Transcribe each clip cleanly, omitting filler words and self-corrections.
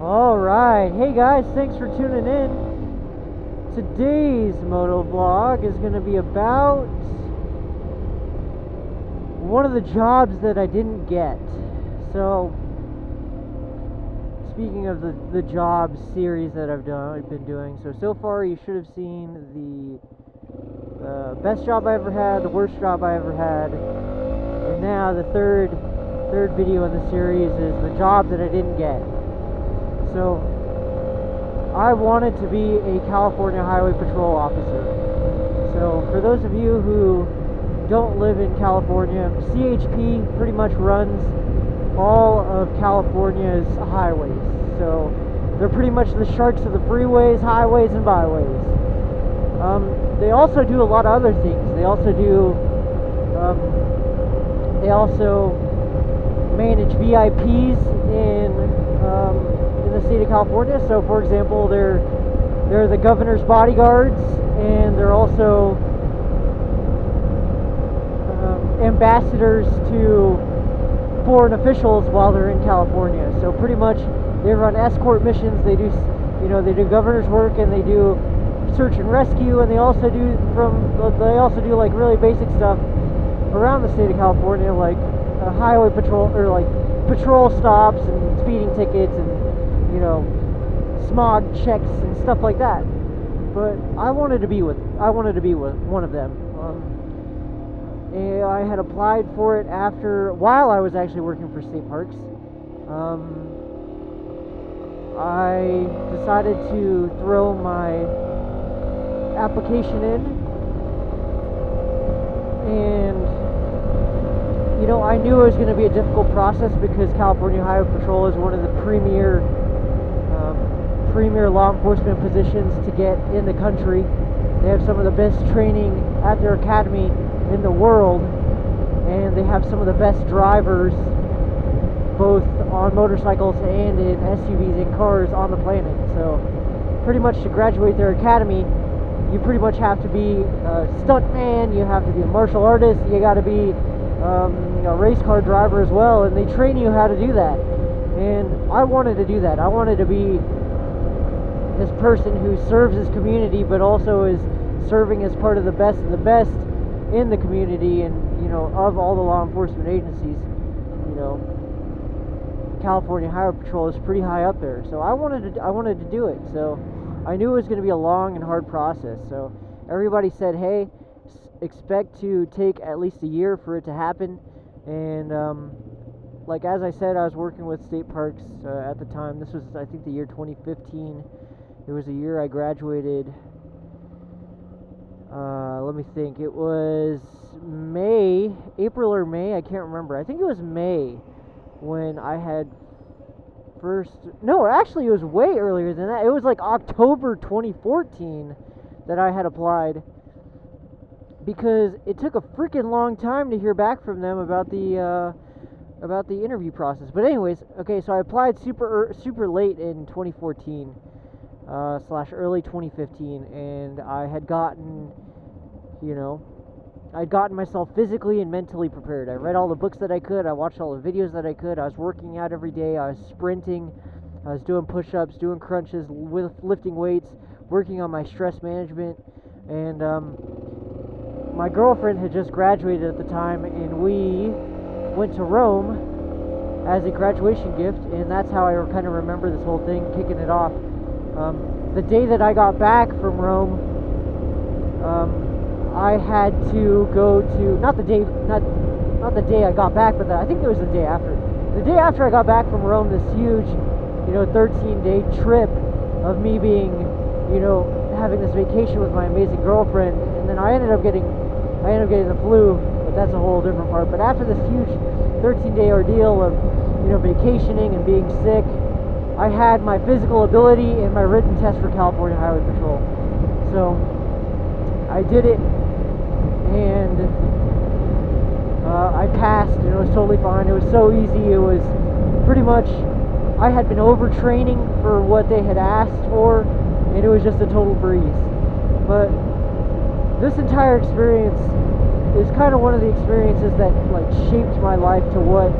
Alright, hey guys, thanks for tuning in. Today's motovlog is going to be about one of the jobs that I didn't get. So, speaking of the job series that I've been doing, so far you should have seen the best job I ever had, the worst job I ever had, and now the third video in the series is the job that I didn't get. So, I wanted to be a California Highway Patrol officer. So, for those of you who don't live in California, CHP pretty much runs all of California's highways. So, they're pretty much the sharks of the freeways, highways, and byways. They also do a lot of other things. They also manage VIPs in the state of California. So, for example, they're the governor's bodyguards, and they're also ambassadors to foreign officials while they're in California. So, pretty much, they run escort missions. They do governor's work, and they do search and rescue, and they also do like really basic stuff around the state of California, like highway patrol, or like patrol stops and speeding tickets and smog checks and stuff like that. But I wanted to be with one of them. And I had applied for it while I was actually working for state parks. I decided to throw my application in, and I knew it was going to be a difficult process because California Highway Patrol is one of the premier law enforcement positions to get in the country. They have some of the best training at their academy in the world, and they have some of the best drivers both on motorcycles and in SUVs and cars on the planet. So pretty much to graduate their academy, you pretty much have to be a stuntman, you have to be a martial artist, you got to be a race car driver as well, and they train you how to do that. And I wanted to do that. I wanted to be this person who serves his community, but also is serving as part of the best of the best in the community, and of all the law enforcement agencies. California Highway Patrol is pretty high up there, so I wanted to do it. So I knew it was going to be a long and hard process. So everybody said, hey, expect to take at least a year for it to happen. And like as I said, I was working with state parks at the time. This was, I think, the year 2015. It was the year I graduated. Let me think. It was April or May. I can't remember. I think it was May when I had actually it was way earlier than that. It was like October 2014 that I had applied, because it took a freaking long time to hear back from them about the interview process. But anyways, okay, so I applied super late in 2014 / early 2015, and I had gotten myself physically and mentally prepared. I read all the books that I could, I watched all the videos that I could, I was working out every day, I was sprinting, I was doing push-ups, doing crunches, lifting weights, working on my stress management. And my girlfriend had just graduated at the time, and we went to Rome as a graduation gift, and that's how I kind of remember this whole thing kicking it off. The day that I got back from Rome, I had to go to, not the day I got back, but I think it was the day after. The day after I got back from Rome, this huge, 13-day trip of me being, having this vacation with my amazing girlfriend, and then I ended up getting the flu, but that's a whole different part. But after this huge 13-day ordeal of, vacationing and being sick, I had my physical ability and my written test for California Highway Patrol. So I did it, and I passed, and it was totally fine. It was so easy. It was pretty much, I had been overtraining for what they had asked for, and it was just a total breeze. But this entire experience is kind of one of the experiences that shaped my life to what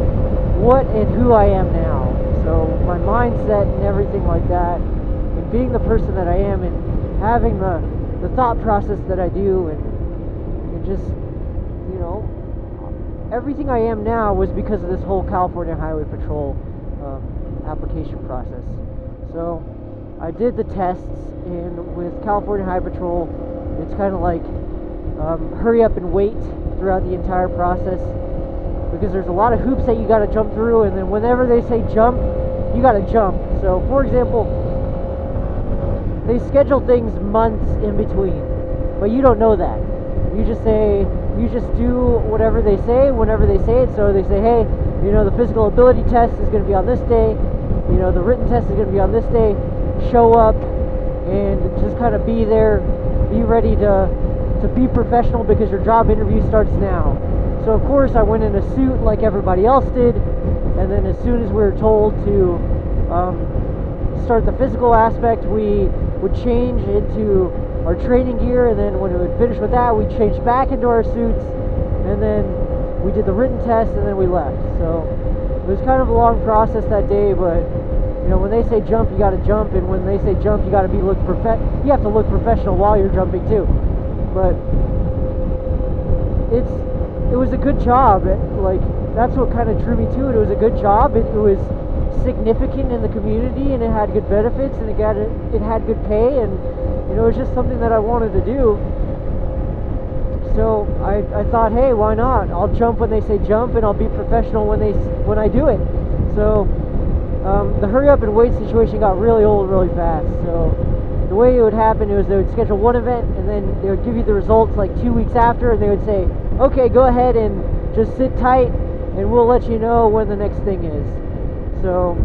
and who I am now. So my mindset and everything like that, and being the person that I am, and having the thought process that I do, and just, you know, everything I am now was because of this whole California Highway Patrol application process. So I did the tests, and with California Highway Patrol, it's kind of like hurry up and wait throughout the entire process, because there's a lot of hoops that you got to jump through, and then whenever they say jump, you got to jump. So for example, they schedule things months in between, but you don't know that. You just do whatever they say whenever they say it. So they say, hey, you know, the physical ability test is going to be on this day, you know, the written test is going to be on this day. Show up and just kind of be there, be ready to be professional, because your job interview starts now. So of course I went in a suit like everybody else did, and then as soon as we were told to start the physical aspect, we would change into our training gear, and then when we would finish with that, we'd change back into our suits, and then we did the written test, and then we left. So it was kind of a long process that day, but you know, when they say jump, you got to jump, and when they say jump, you got to you have to look professional while you're jumping too. But it was a good job. Like, that's what kind of drew me to it. It was a good job. It was significant in the community, and it had good benefits, and it had good pay, and you know, it was just something that I wanted to do. So I thought, hey, why not? I'll jump when they say jump, and I'll be professional when I do it. So the hurry up and wait situation got really old really fast. So the way it would happen is they would schedule one event, and then they would give you the results like 2 weeks after, and they would say, okay, go ahead and just sit tight, and we'll let you know when the next thing is. So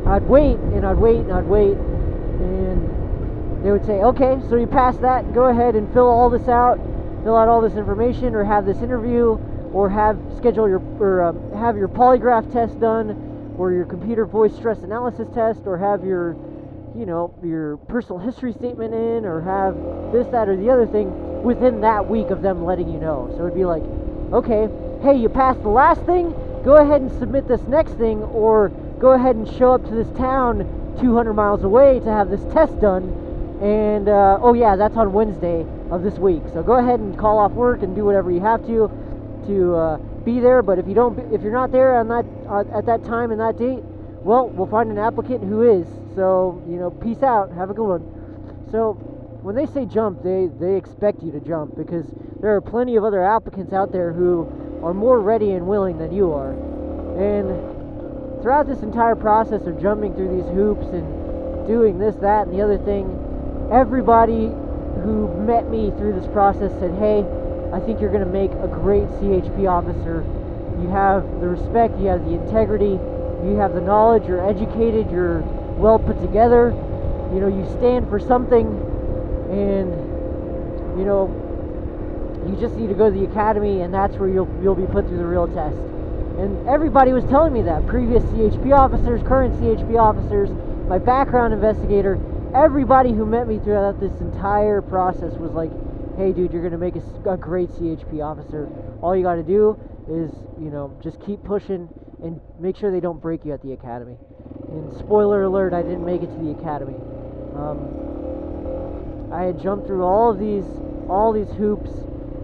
I'd wait, and I'd wait, and I'd wait, and they would say, okay, so you passed that, go ahead and fill all this out, fill out all this information, or have this interview, or have your polygraph test done, or your computer voice stress analysis test, or have your personal history statement in, or have this, that, or the other thing within that week of them letting you know. So it'd be like, okay, hey, you passed the last thing, go ahead and submit this next thing, or go ahead and show up to this town 200 miles away to have this test done, and oh yeah, that's on Wednesday of this week. So go ahead and call off work and do whatever you have to be there. But if you're not there on that at that time and that date, well, we'll find an applicant who is. So, you know, peace out, have a good one. So when they say jump, they expect you to jump, because there are plenty of other applicants out there who are more ready and willing than you are. And throughout this entire process of jumping through these hoops and doing this, that, and the other thing, everybody who met me through this process said, hey, I think you're going to make a great CHP officer. You have the respect, you have the integrity, you have the knowledge, you're educated, you're well put together, you know, you stand for something, and you know, you just need to go to the academy, and that's where you'll be put through the real test. And everybody was telling me that. Previous CHP officers, current CHP officers, my background investigator, everybody who met me throughout this entire process was like, hey dude, you're going to make a great CHP officer. All you got to do is, you know, just keep pushing and make sure they don't break you at the academy. And spoiler alert, I didn't make it to the academy. I had jumped through all these hoops,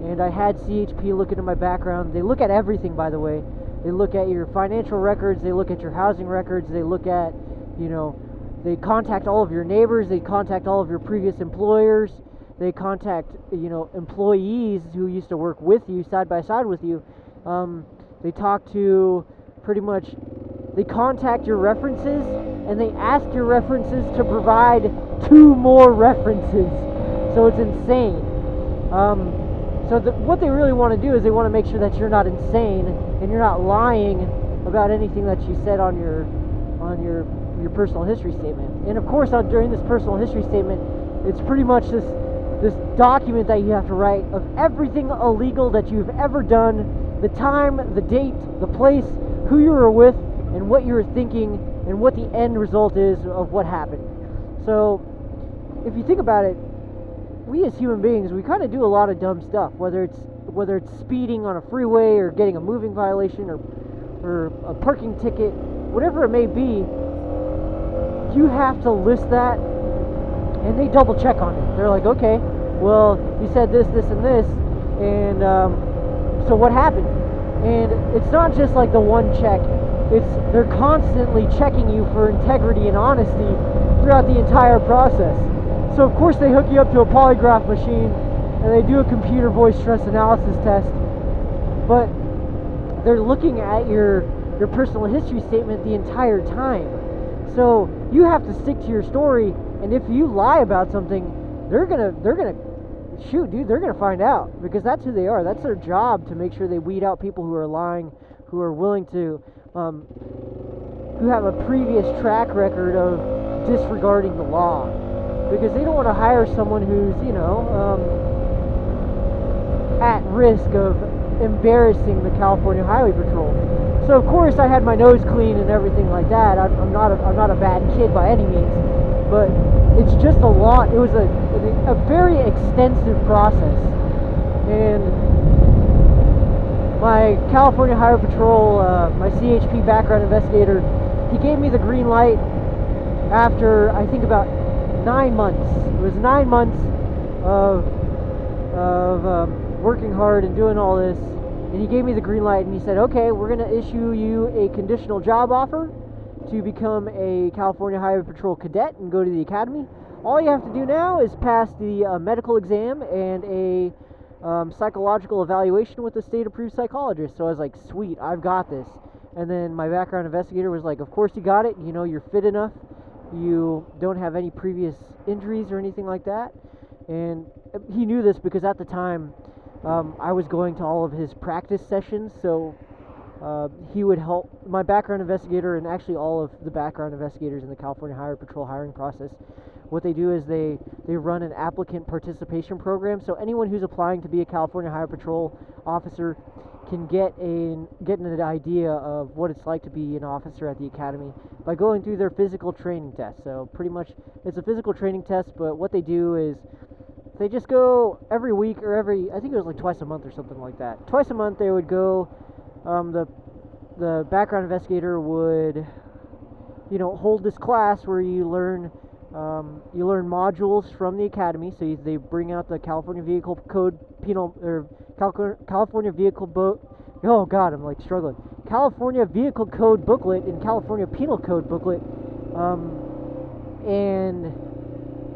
and I had CHP look into my background. They look at everything, by the way. They look at your financial records, they look at your housing records, they look at, you know, they contact all of your neighbors, they contact all of your previous employers, they contact, you know, employees who used to work with you, side by side with you. They talk to they contact your references, and they ask your references to provide 2 more references. So it's insane. So what they really want to do is they want to make sure that you're not insane and you're not lying about anything that you said on your personal history statement. And of course, during this personal history statement, it's pretty much this document that you have to write of everything illegal that you've ever done, the time, the date, the place, who you were with, and what you were thinking, and what the end result is of what happened. So if you think about it, we as human beings, we kind of do a lot of dumb stuff, whether it's speeding on a freeway, or getting a moving violation, or a parking ticket. whatever it may be, you have to list that, and they double check on it. They're like, okay, well, you said this, this, and this, and so what happened? And it's not just like the one check. They're constantly checking you for integrity and honesty throughout the entire process. So of course they hook you up to a polygraph machine, and they do a computer voice stress analysis test, but they're looking at your personal history statement the entire time. So you have to stick to your story, and if you lie about something, they're gonna shoot, dude, they're gonna find out, because that's who they are. That's their job, to make sure they weed out people who are lying, who are willing to who have a previous track record of disregarding the law, because they don't want to hire someone who's, you know, at risk of embarrassing the California Highway Patrol. So of course I had my nose clean and everything like that. I'm not a bad kid by any means, but it's just a lot. It was a very extensive process, and my California Highway Patrol, my CHP background investigator, he gave me the green light after, I think, about 9 months. It was 9 months of working hard and doing all this, and he gave me the green light, and he said, okay, we're going to issue you a conditional job offer to become a California Highway Patrol cadet and go to the academy. All you have to do now is pass the medical exam and a psychological evaluation with a state-approved psychologist. So I was like, sweet, I've got this. And then my background investigator was like, of course you got it, you know, you're fit enough, you don't have any previous injuries or anything like that. And he knew this because at the time I was going to all of his practice sessions, so he would help my background investigator, and actually all of the background investigators in the California Highway Patrol hiring process. What they do is they run an applicant participation program, so anyone who's applying to be a California Highway Patrol officer can get an idea of what it's like to be an officer at the academy by going through their physical training test. So pretty much it's a physical training test, but what they do is they just go every week, or I think it was like twice a month or something like that. Twice a month they would go, the background investigator would, you know, hold this class where you learn modules from the academy. So they bring out the California Vehicle Code California Vehicle oh god, I'm like struggling. California Vehicle Code booklet and California Penal Code booklet, and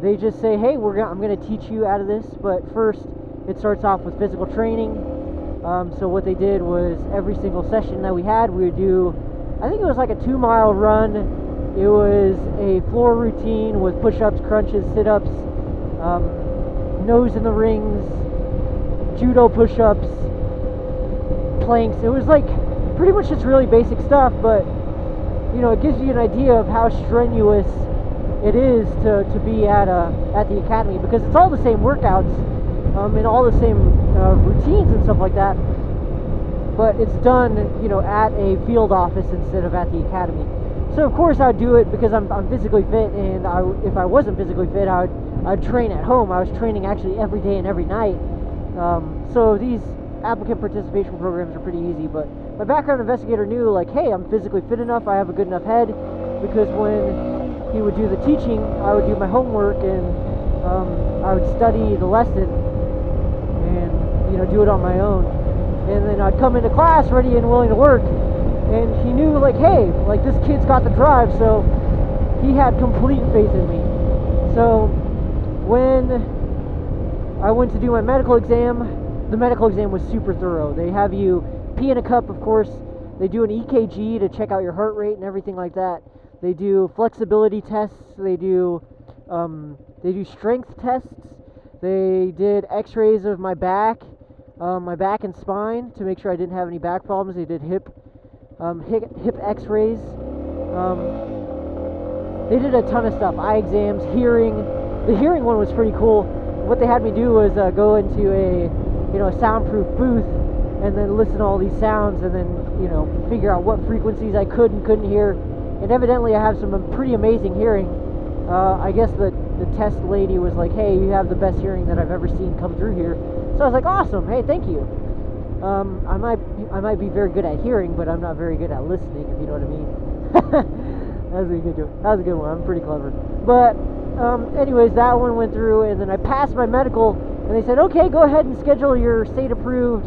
they just say, hey, I'm going to teach you out of this, but first it starts off with physical training. So what they did was every single session that we had, we would do, I think it was like a 2-mile run. It was a floor routine with push-ups, crunches, sit-ups, nose in the rings, judo push-ups, planks. It was like pretty much just really basic stuff, but you know, it gives you an idea of how strenuous it is to be at the academy, because it's all the same workouts and all the same routines and stuff like that, but it's done, you know, at a field office instead of at the academy. So of course I'd do it because I'm physically fit, and if I wasn't physically fit, I'd train at home. I was training actually every day and every night. So these applicant participation programs are pretty easy, but my background investigator knew, like, hey, I'm physically fit enough, I have a good enough head, because when he would do the teaching, I would do my homework, and I would study the lesson and, you know, do it on my own. And then I'd come into class ready and willing to work, and he knew, like, hey, like, this kid's got the drive, so he had complete faith in me. So when I went to do my medical exam, the medical exam was super thorough. They have you pee in a cup, of course. They do an EKG to check out your heart rate and everything like that. They do flexibility tests. They do strength tests. They did x-rays of my back and spine to make sure I didn't have any back problems. They did hip x-rays. They did a ton of stuff. Eye exams, hearing. The hearing one was pretty cool. What they had me do was go into a soundproof booth and then listen to all these sounds, and then, you know, figure out what frequencies I could and couldn't hear. And evidently I have some pretty amazing hearing. I guess the test lady was like, hey, you have the best hearing that I've ever seen come through here. So I was like, awesome, hey, thank you. I might be very good at hearing, but I'm not very good at listening, if you know what I mean. That was a good one. I'm pretty clever. But anyways, that one went through, and then I passed my medical, and they said, okay, go ahead and schedule your state-approved,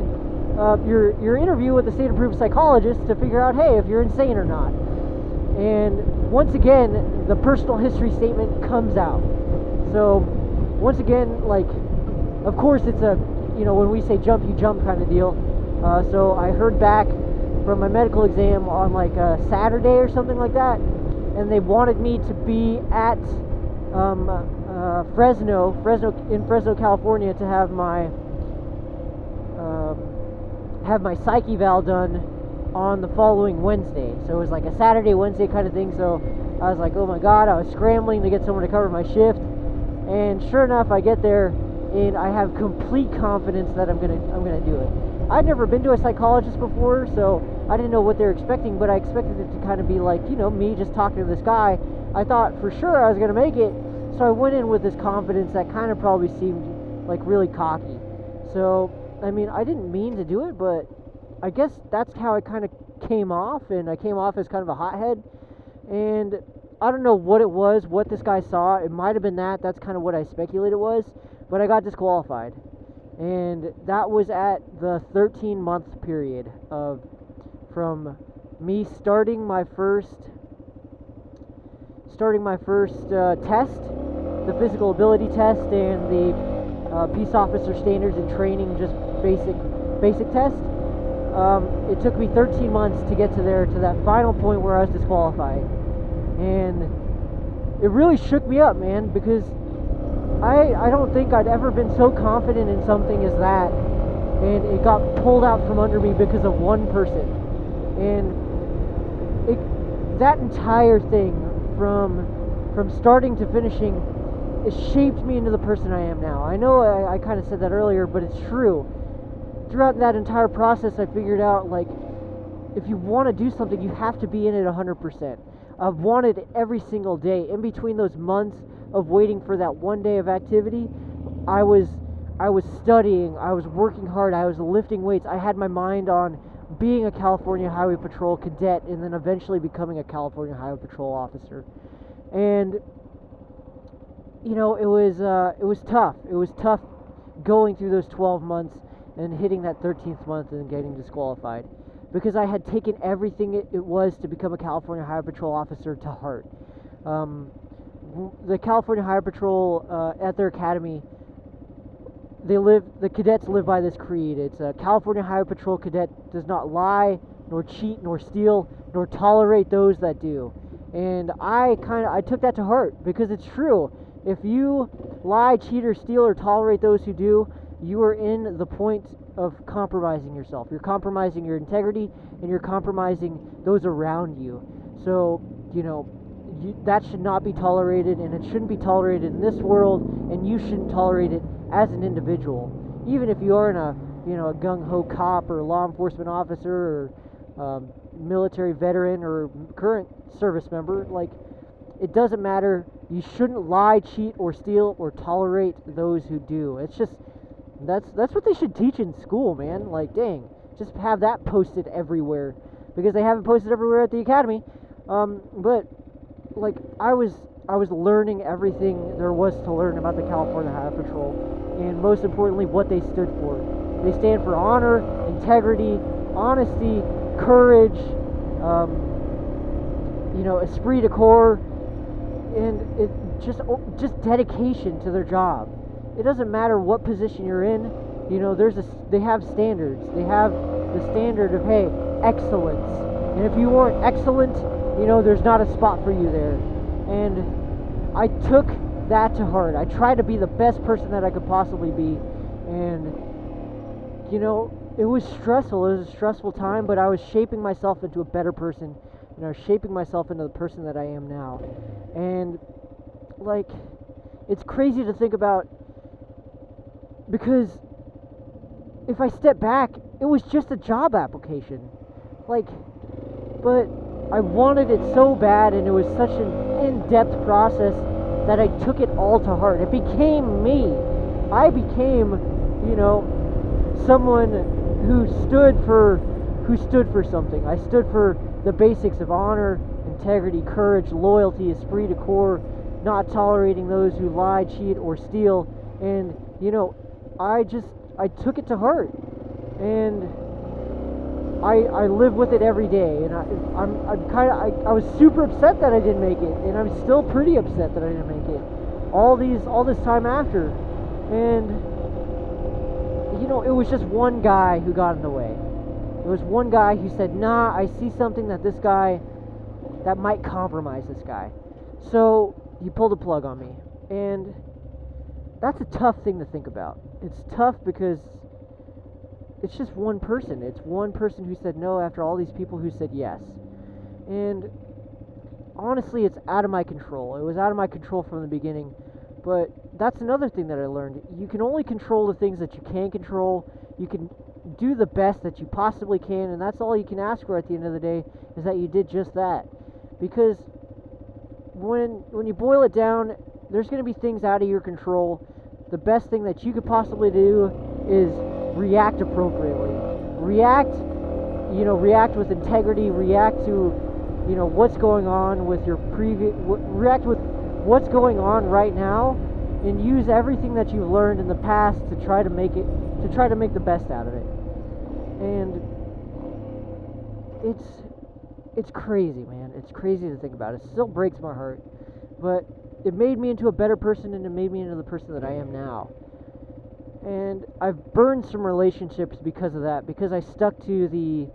your interview with the state-approved psychologist to figure out, hey, if you're insane or not. And once again, the personal history statement comes out. So once again, like, of course, it's a, you know, when we say jump, you jump kind of deal. So I heard back from my medical exam on like a Saturday or something like that, and they wanted me to be at Fresno, California, to have my psych eval done on the following Wednesday. So it was like a Saturday, Wednesday kind of thing. So I was like, oh my god, I was scrambling to get someone to cover my shift, and sure enough, I get there and I have complete confidence that I'm gonna do it. I'd never been to a psychologist before, so I didn't know what they were expecting, but I expected it to kind of be like, you know, me just talking to this guy. I thought for sure I was gonna make it, so I went in with this confidence that kind of probably seemed like really cocky. So I mean, I didn't mean to do it, but I guess that's how it kind of came off, and I came off as kind of a hothead. And I don't know what it was, what this guy saw. It might have been that's kind of what I speculate it was, but I got disqualified. And that was at the 13-month period from me starting my first test, the physical ability test, and the peace officer standards and training, just basic test. It took me 13 months to get to that final point where I was disqualified. And it really shook me up, man, because I don't think I'd ever been so confident in something as that, and it got pulled out from under me because of one person. And that entire thing, from starting to finishing, it shaped me into the person I am now. I know I kind of said that earlier, but it's true. Throughout that entire process, I figured out, like, if you want to do something, you have to be in it 100%. I've wanted it every single day. In between those months of waiting for that one day of activity, I was studying, I was working hard, I was lifting weights. I had my mind on being a California Highway Patrol cadet and then eventually becoming a California Highway Patrol officer. And you know, it was tough. It was tough going through those 12 months and hitting that 13th month and getting disqualified, because I had taken everything it was to become a California Highway Patrol officer to heart. The California Highway Patrol, at their academy, the cadets live by this creed. It's a California Highway Patrol cadet does not lie, nor cheat, nor steal, nor tolerate those that do. And I took that to heart, because it's true. If you lie, cheat, or steal, or tolerate those who do, you are in the point of compromising yourself. You're compromising your integrity, and you're compromising those around you. So, you know, that should not be tolerated, and it shouldn't be tolerated in this world, and you shouldn't tolerate it as an individual. Even if you aren't a gung-ho cop or law enforcement officer or military veteran or current service member, like, it doesn't matter. You shouldn't lie, cheat, or steal, or tolerate those who do. It's just, that's what they should teach in school, man. Like, dang, just have that posted everywhere, because they have it posted everywhere at the academy. But like, I was learning everything there was to learn about the California Highway Patrol, and most importantly, what they stood for. They stand for honor, integrity, honesty, courage, esprit de corps, and it just dedication to their job. It doesn't matter what position you're in. You know, they have standards. They have the standard of, hey, excellence. And if you aren't excellent, you know, there's not a spot for you there. And I took that to heart. I tried to be the best person that I could possibly be. And, you know, it was stressful. It was a stressful time, but I was shaping myself into a better person. And I was shaping myself into the person that I am now. And, like, it's crazy to think about, because if I step back, it was just a job application. Like, but I wanted it so bad, and it was such an in-depth process that I took it all to heart. It became me. I became, you know, someone who stood for something. I stood for the basics of honor, integrity, courage, loyalty, esprit de corps, not tolerating those who lie, cheat, or steal. And, you know, I took it to heart. And I live with it every day. And I was super upset that I didn't make it. And I'm still pretty upset that I didn't make it. All this time after. And, you know, it was just one guy who got in the way. It was one guy who said, nah, I see something that that might compromise this guy. So he pulled a plug on me. And that's a tough thing to think about. It's tough because it's just one person. It's one person who said no after all these people who said yes. And honestly, it's out of my control. It was out of my control from the beginning. But that's another thing that I learned. You can only control the things that you can control. You can do the best that you possibly can, and that's all you can ask for at the end of the day, is that you did just that. Because when you boil it down, there's going to be things out of your control. The best thing that you could possibly do is react appropriately. React with integrity, react to, what's going on with your react with what's going on right now, and use everything that you've learned in the past to try to make the best out of it. And it's crazy, man. It's crazy to think about. It still breaks my heart, but it made me into a better person, and it made me into the person that I am now. And I've burned some relationships because of that, because I stuck to the,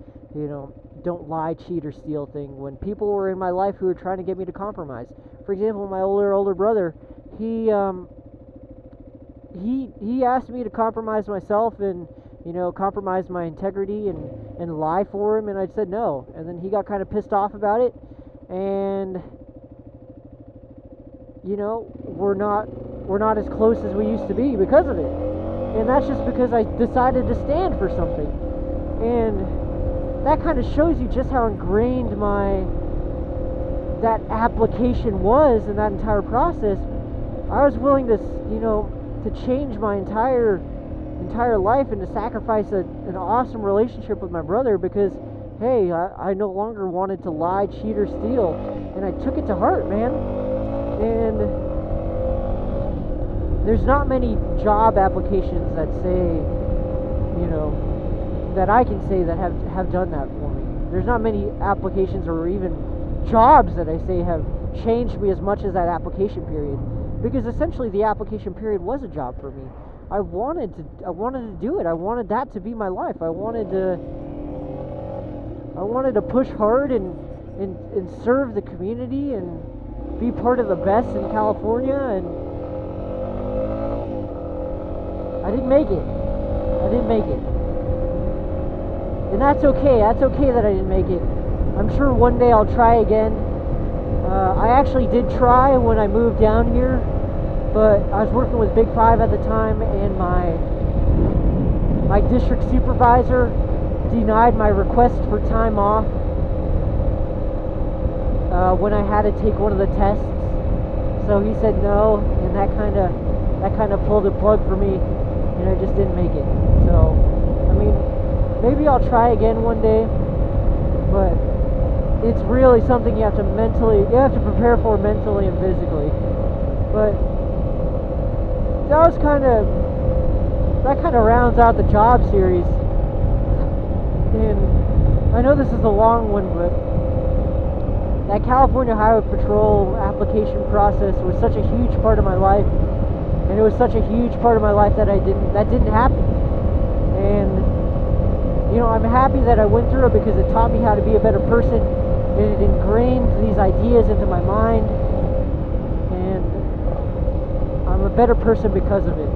don't lie, cheat, or steal thing when people were in my life who were trying to get me to compromise. For example, my older brother, he asked me to compromise myself and, compromise my integrity and lie for him, and I said no. And then he got kind of pissed off about it, and we're not as close as we used to be because of it. And that's just because I decided to stand for something. And that kind of shows you just how ingrained that application was in that entire process. I was willing to, to change my entire life and to sacrifice an awesome relationship with my brother because, hey, I no longer wanted to lie, cheat, or steal. And I took it to heart, man. And there's not many job applications that say, that I can say that have done that for me. There's not many applications or even jobs that I say have changed me as much as that application period. Because essentially the application period was a job for me. I wanted to do it. I wanted that to be my life. I wanted to push hard and serve the community and be part of the best in California, and I didn't make it. And that's okay. That's okay that I didn't make it. I'm sure one day I'll try again. I actually did try when I moved down here, but I was working with Big 5 at the time, and my district supervisor denied my request for time off when I had to take one of the tests. So he said no, and that kind of pulled a plug for me, and I just didn't make it. So, I mean, maybe I'll try again one day, but it's really something you have to prepare for mentally and physically. But that kind of rounds out the job series. And I know this is a long one, but that California Highway Patrol application process was such a huge part of my life, and it was such a huge part of my life that didn't happen. And I'm happy that I went through it because it taught me how to be a better person, and it ingrained these ideas into my mind, and I'm a better person because of it.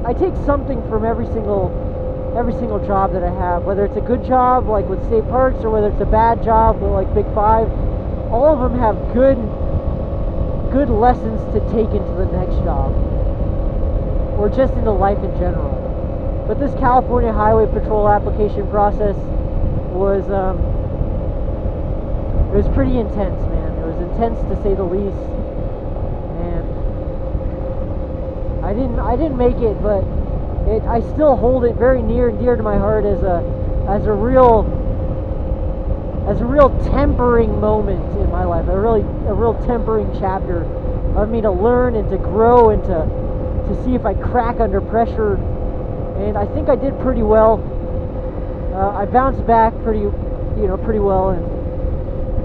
I take something from every single job that I have, whether it's a good job like with State Parks or whether it's a bad job like Big 5. All of them have good lessons to take into the next job, or just into life in general. But this California Highway Patrol application process was it was pretty intense, man. It was intense to say the least. And I didn't make it, but I still hold it very near and dear to my heart as a real tempering moment in my life, a real tempering chapter of me to learn and to grow and to see if I crack under pressure. And I think I did pretty well. I bounced back pretty well, and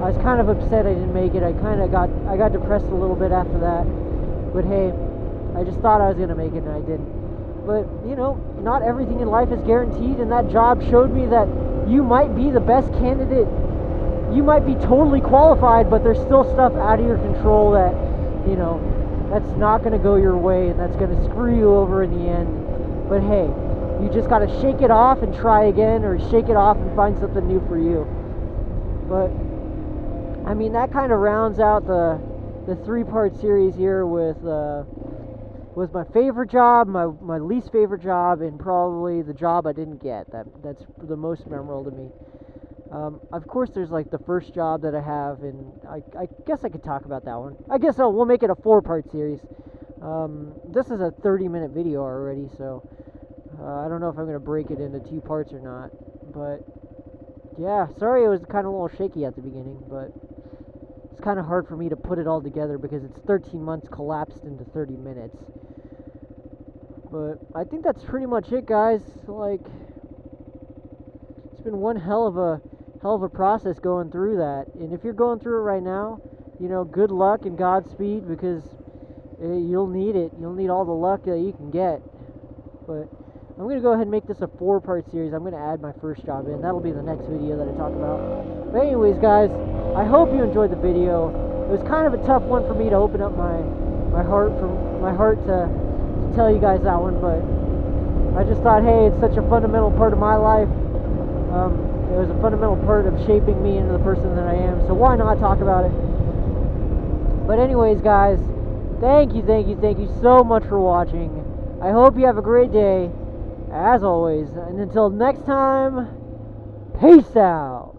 I was kind of upset I didn't make it. I got depressed a little bit after that. But hey, I just thought I was gonna make it and I didn't. But not everything in life is guaranteed, and that job showed me that you might be the best candidate. You might be totally qualified, but there's still stuff out of your control that, that's not going to go your way, and that's going to screw you over in the end. But hey, you just got to shake it off and try again, or shake it off and find something new for you. But, I mean, that kind of rounds out the 3-part series here with my favorite job, my least favorite job, and probably the job I didn't get. That's the most memorable to me. Of course, there's like the first job that I have, and I guess I could talk about that one. I guess we'll make it a 4-part series. This is a 30-minute video already, so I don't know if I'm going to break it into 2 parts or not. But yeah, sorry it was kind of a little shaky at the beginning, but it's kind of hard for me to put it all together because it's 13 months collapsed into 30 minutes. But I think that's pretty much it, guys. Like, it's been one hell of a process going through that. And if you're going through it right now, good luck and Godspeed, because you'll need it. You'll need all the luck that you can get. But I'm going to go ahead and make this a 4-part series. I'm going to add my first job in. That'll be the next video that I talk about. But anyways, guys, I hope you enjoyed the video. It was kind of a tough one for me to open up my heart to tell you guys that one, but I just thought, hey, it's such a fundamental part of my life. It was a fundamental part of shaping me into the person that I am, so why not talk about it? But anyways, guys, thank you so much for watching. I hope you have a great day, as always, and until next time, peace out.